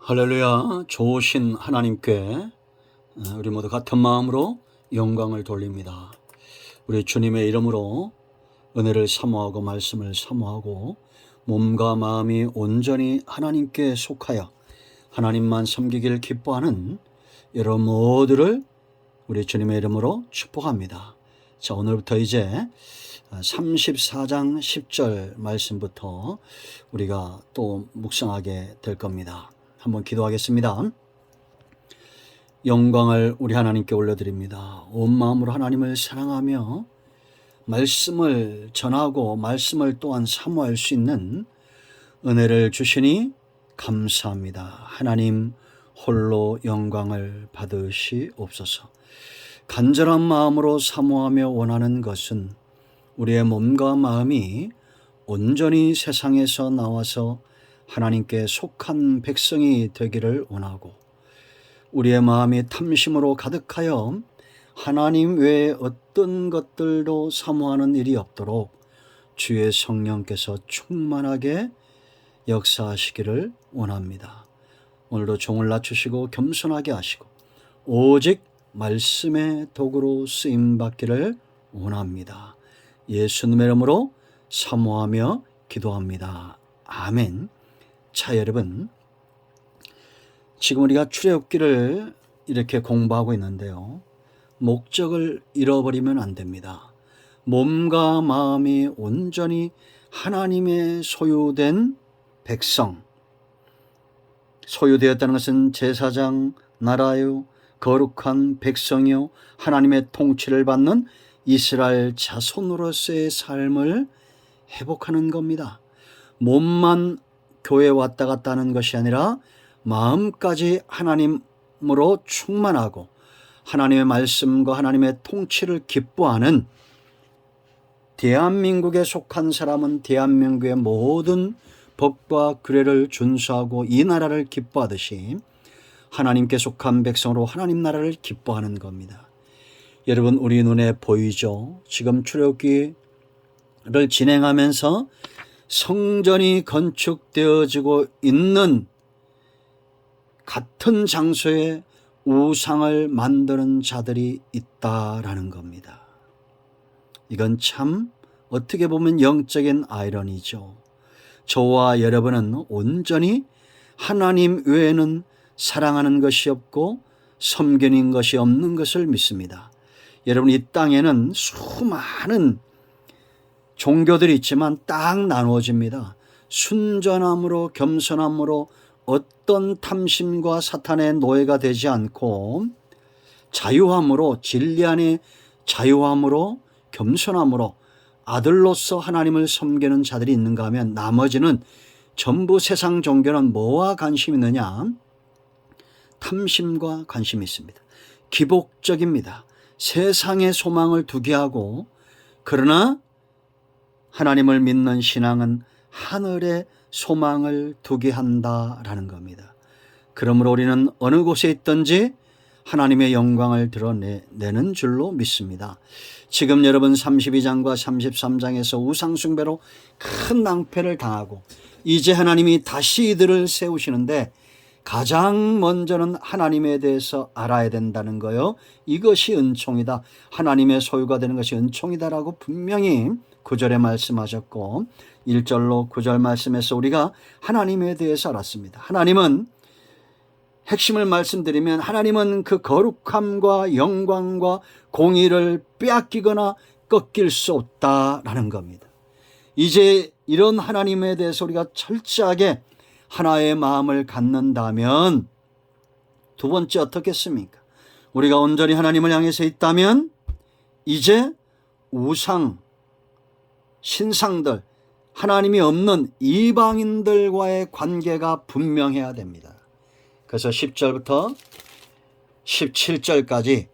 할렐루야. 좋으신 하나님께 우리 모두 같은 마음으로 영광을 돌립니다. 우리 주님의 이름으로 은혜를 사모하고 말씀을 사모하고 몸과 마음이 온전히 하나님께 속하여 하나님만 섬기기를 기뻐하는 여러분 모두를 우리 주님의 이름으로 축복합니다. 자, 오늘부터 이제 34장 10절 말씀부터 우리가 또 묵상하게 될 겁니다. 한번 기도하겠습니다. 영광을 우리 하나님께 올려드립니다. 온 마음으로 하나님을 사랑하며 말씀을 전하고 말씀을 또한 사모할 수 있는 은혜를 주시니 감사합니다. 하나님 홀로 영광을 받으시옵소서. 간절한 마음으로 사모하며 원하는 것은 우리의 몸과 마음이 온전히 세상에서 나와서 하나님께 속한 백성이 되기를 원하고, 우리의 마음이 탐심으로 가득하여 하나님 외에 어떤 것들도 사모하는 일이 없도록 주의 성령께서 충만하게 역사하시기를 원합니다. 오늘도 종을 낮추시고 겸손하게 하시고 오직 말씀의 도구로 쓰임받기를 원합니다. 예수님의 이름으로 사모하며 기도합니다. 아멘. 자, 여러분, 지금 우리가 출애굽기를 이렇게 공부하고 있는데요, 목적을 잃어버리면 안 됩니다. 몸과 마음이 온전히 하나님의 소유된 백성, 소유되었다는 것은 제사장, 나라요, 거룩한 백성이요, 하나님의 통치를 받는 이스라엘 자손으로서의 삶을 회복하는 겁니다. 몸만 교회에 왔다 갔다 하는 것이 아니라 마음까지 하나님으로 충만하고 하나님의 말씀과 하나님의 통치를 기뻐하는, 대한민국에 속한 사람은 대한민국의 모든 법과 규례를 준수하고 이 나라를 기뻐하듯이 하나님께 속한 백성으로 하나님 나라를 기뻐하는 겁니다. 여러분, 우리 눈에 보이죠? 지금 출애굽기를 진행하면서 성전이 건축되어지고 있는 같은 장소에 우상을 만드는 자들이 있다라는 겁니다. 이건 참 어떻게 보면 영적인 아이러니죠. 저와 여러분은 온전히 하나님 외에는 사랑하는 것이 없고 섬기는 것이 없는 것을 믿습니다. 여러분, 이 땅에는 수많은 종교들이 있지만 딱 나누어집니다. 순전함으로 겸손함으로 어떤 탐심과 사탄의 노예가 되지 않고 자유함으로, 진리 안에 자유함으로, 겸손함으로 아들로서 하나님을 섬기는 자들이 있는가 하면, 나머지는 전부 세상 종교는 뭐와 관심이 있느냐? 탐심과 관심이 있습니다. 기복적입니다. 세상의 소망을 두게 하고, 그러나 하나님을 믿는 신앙은 하늘의 소망을 두게 한다라는 겁니다. 그러므로 우리는 어느 곳에 있든지 하나님의 영광을 드러내는 줄로 믿습니다. 지금 여러분 32장과 33장에서 우상숭배로 큰 낭패를 당하고 이제 하나님이 다시 이들을 세우시는데, 가장 먼저는 하나님에 대해서 알아야 된다는 거요. 이것이 은총이다. 하나님의 소유가 되는 것이 은총이다라고 분명히 9절에 말씀하셨고, 1절로 9절 말씀에서 우리가 하나님에 대해서 알았습니다. 하나님은, 핵심을 말씀드리면, 하나님은 그 거룩함과 영광과 공의를 빼앗기거나 꺾일 수 없다라는 겁니다. 이제 이런 하나님에 대해서 우리가 철저하게 하나의 마음을 갖는다면, 두 번째 어떻겠습니까? 우리가 온전히 하나님을 향해서 있다면 이제 우상, 신상들, 하나님이 없는 이방인들과의 관계가 분명해야 됩니다. 그래서 10절부터 17절까지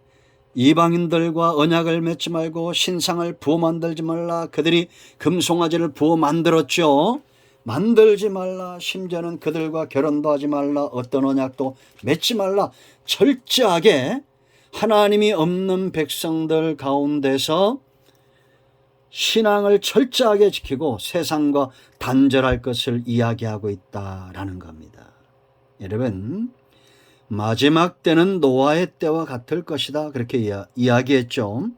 이방인들과 언약을 맺지 말고 신상을 부어 만들지 말라. 그들이 금송아지를 부어 만들었죠. 만들지 말라. 심지어는 그들과 결혼도 하지 말라. 어떤 언약도 맺지 말라. 철저하게 하나님이 없는 백성들 가운데서 신앙을 철저하게 지키고 세상과 단절할 것을 이야기하고 있다라는 겁니다. 여러분, 마지막 때는 노아의 때와 같을 것이다, 그렇게 이야기했죠.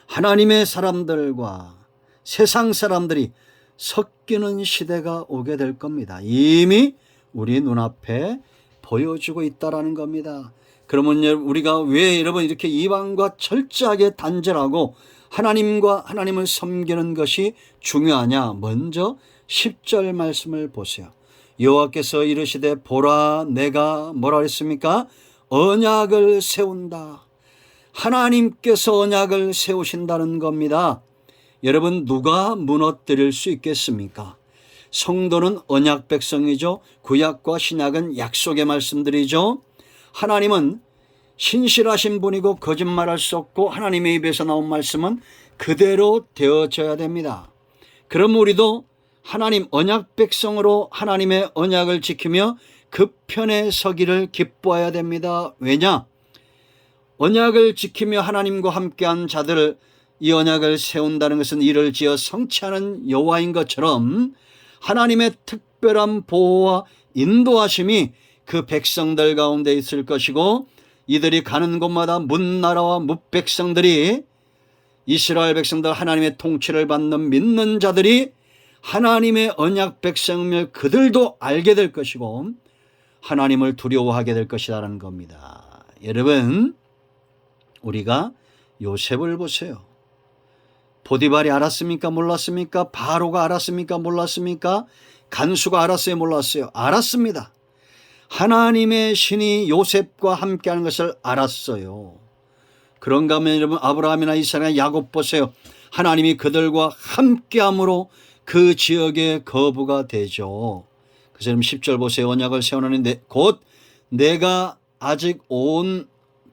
하나님의 사람들과 세상 사람들이 섞이는 시대가 오게 될 겁니다. 이미 우리 눈앞에 보여주고 있다라는 겁니다. 그러면 우리가 왜 여러분 이렇게 이방과 철저하게 단절하고 하나님을 섬기는 것이 중요하냐? 먼저 10절 말씀을 보세요. 여호와께서 이르시되 보라, 내가 뭐라 그랬습니까? 언약을 세운다. 하나님께서 언약을 세우신다는 겁니다. 여러분, 누가 무너뜨릴 수 있겠습니까? 성도는 언약 백성이죠. 구약과 신약은 약속의 말씀들이죠. 하나님은 신실하신 분이고 거짓말할 수 없고 하나님의 입에서 나온 말씀은 그대로 되어져야 됩니다. 그럼 우리도 하나님 언약 백성으로 하나님의 언약을 지키며 그 편에 서기를 기뻐해야 됩니다. 왜냐? 언약을 지키며 하나님과 함께한 자들을, 이 언약을 세운다는 것은 이를 지어 성취하는 여호와인 것처럼 하나님의 특별한 보호와 인도하심이 그 백성들 가운데 있을 것이고, 이들이 가는 곳마다 문나라와 뭇백성들이, 이스라엘 백성들 하나님의 통치를 받는 믿는 자들이 하나님의 언약 백성임을 그들도 알게 될 것이고 하나님을 두려워하게 될 것이라는 겁니다. 여러분, 우리가 요셉을 보세요. 보디발이 알았습니까? 몰랐습니까? 바로가 알았습니까? 몰랐습니까? 간수가 알았어요? 몰랐어요? 알았습니다. 하나님의 신이 요셉과 함께하는 것을 알았어요. 그런가 하면 여러분, 아브라함이나 이삭이나 야곱 보세요. 하나님이 그들과 함께함으로 그 지역의 거부가 되죠. 그래서 여러분 10절 보세요. 언약을 세우노니 곧 내가 아직 온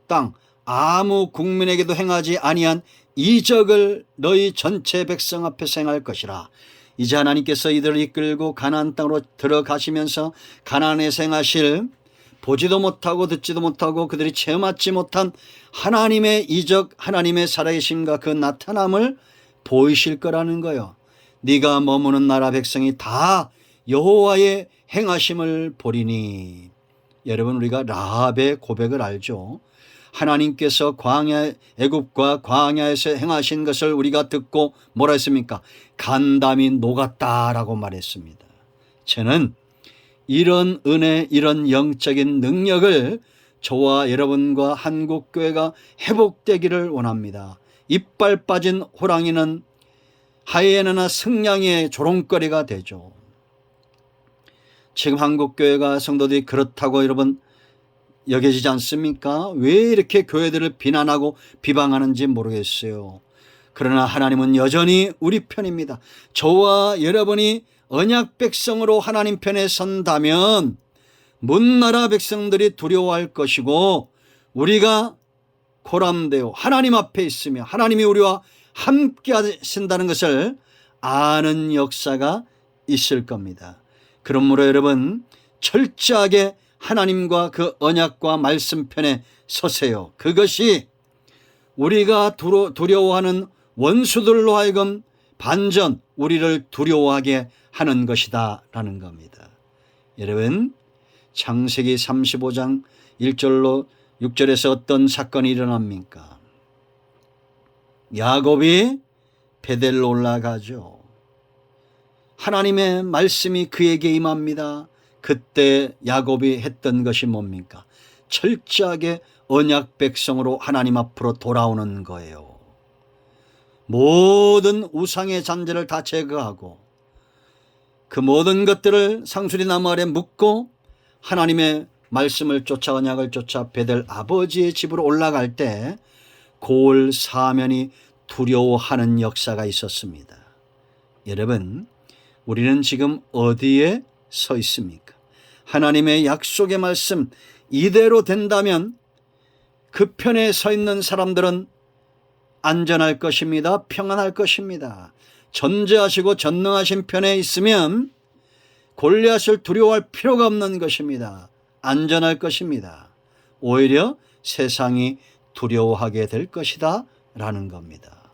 땅 아무 국민에게도 행하지 아니한 이적을 너희 전체 백성 앞에서 행할 것이라. 이제 하나님께서 이들을 이끌고 가나안 땅으로 들어가시면서 가나안에서 행하실, 보지도 못하고 듣지도 못하고 그들이 체험하지 못한 하나님의 이적, 하나님의 살아계심과 그 나타남을 보이실 거라는 거예요. 네가 머무는 나라 백성이 다 여호와의 행하심을 보리니. 여러분, 우리가 라합의 고백을 알죠. 하나님께서 애굽과 광야에서 행하신 것을 우리가 듣고 뭐라 했습니까? 간담이 녹았다라고 말했습니다. 저는 이런 은혜, 이런 영적인 능력을 저와 여러분과 한국교회가 회복되기를 원합니다. 이빨 빠진 호랑이는 하이에나나 승냥이의 조롱거리가 되죠. 지금 한국교회가 성도들이 그렇다고 여러분 여겨지지 않습니까? 왜 이렇게 교회들을 비난하고 비방하는지 모르겠어요. 그러나 하나님은 여전히 우리 편입니다. 저와 여러분이 언약 백성으로 하나님 편에 선다면 문나라 백성들이 두려워할 것이고, 우리가 고람되어 하나님 앞에 있으며 하나님이 우리와 함께 하신다는 것을 아는 역사가 있을 겁니다. 그러므로 여러분, 철저하게 하나님과 그 언약과 말씀 편에 서세요. 그것이 우리가 두려워하는 원수들로 하여금 반전, 우리를 두려워하게 하는 것이다 라는 겁니다. 여러분, 창세기 35장 1절로 6절에서 어떤 사건이 일어납니까? 야곱이 베델로 올라가죠. 하나님의 말씀이 그에게 임합니다. 그때 야곱이 했던 것이 뭡니까? 철저하게 언약 백성으로 하나님 앞으로 돌아오는 거예요. 모든 우상의 잔재를 다 제거하고 그 모든 것들을 상수리나무 아래 묻고 하나님의 말씀을 쫓아, 언약을 쫓아 베델 아버지의 집으로 올라갈 때 고을 사면이 두려워하는 역사가 있었습니다. 여러분, 우리는 지금 어디에 서 있습니까? 하나님의 약속의 말씀 이대로 된다면 그 편에 서 있는 사람들은 안전할 것입니다. 평안할 것입니다. 전제하시고 전능하신 편에 있으면 골리앗을 두려워할 필요가 없는 것입니다. 안전할 것입니다. 오히려 세상이 두려워하게 될 것이다 라는 겁니다.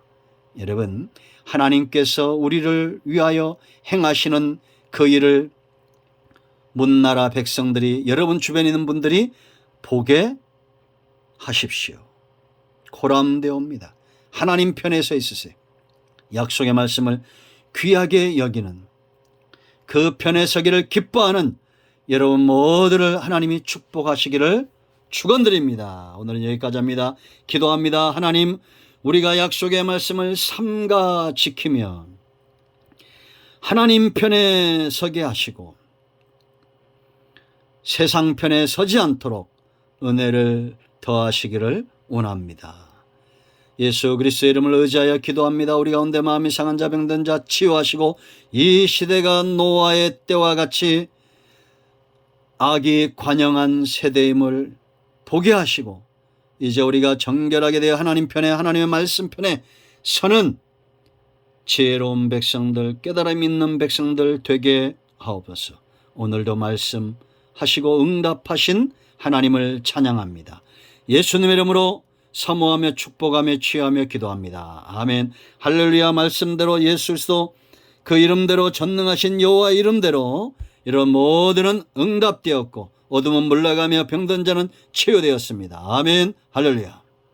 여러분, 하나님께서 우리를 위하여 행하시는 그 일을 문나라 백성들이, 여러분 주변에 있는 분들이 보게 하십시오. 고람되옵니다. 하나님 편에 서 있으세요. 약속의 말씀을 귀하게 여기는, 그 편에 서기를 기뻐하는 여러분 모두를 하나님이 축복하시기를 축원드립니다. 오늘은 여기까지 합니다. 기도합니다. 하나님, 우리가 약속의 말씀을 삼가 지키며 하나님 편에 서게 하시고 세상 편에 서지 않도록 은혜를 더하시기를 원합니다. 예수 그리스도의 이름을 의지하여 기도합니다. 우리 가운데 마음이 상한 자, 병든 자 치유하시고, 이 시대가 노아의 때와 같이 악이 관영한 세대임을 보게 하시고, 이제 우리가 정결하게 되어 하나님 편에, 하나님의 말씀 편에 서는 지혜로운 백성들, 깨달음 있는 백성들 되게 하옵소서. 오늘도 말씀하시고 응답하신 하나님을 찬양합니다. 예수님의 이름으로 사모하며 축복하며 취하며 기도합니다. 아멘. 할렐루야. 말씀대로 예수 그리스도 그 이름대로 전능하신 여호와 이름대로 이런 모두는 응답되었고, 어둠은 물러가며 병든 자는 치유되었습니다. 아멘. 할렐루야.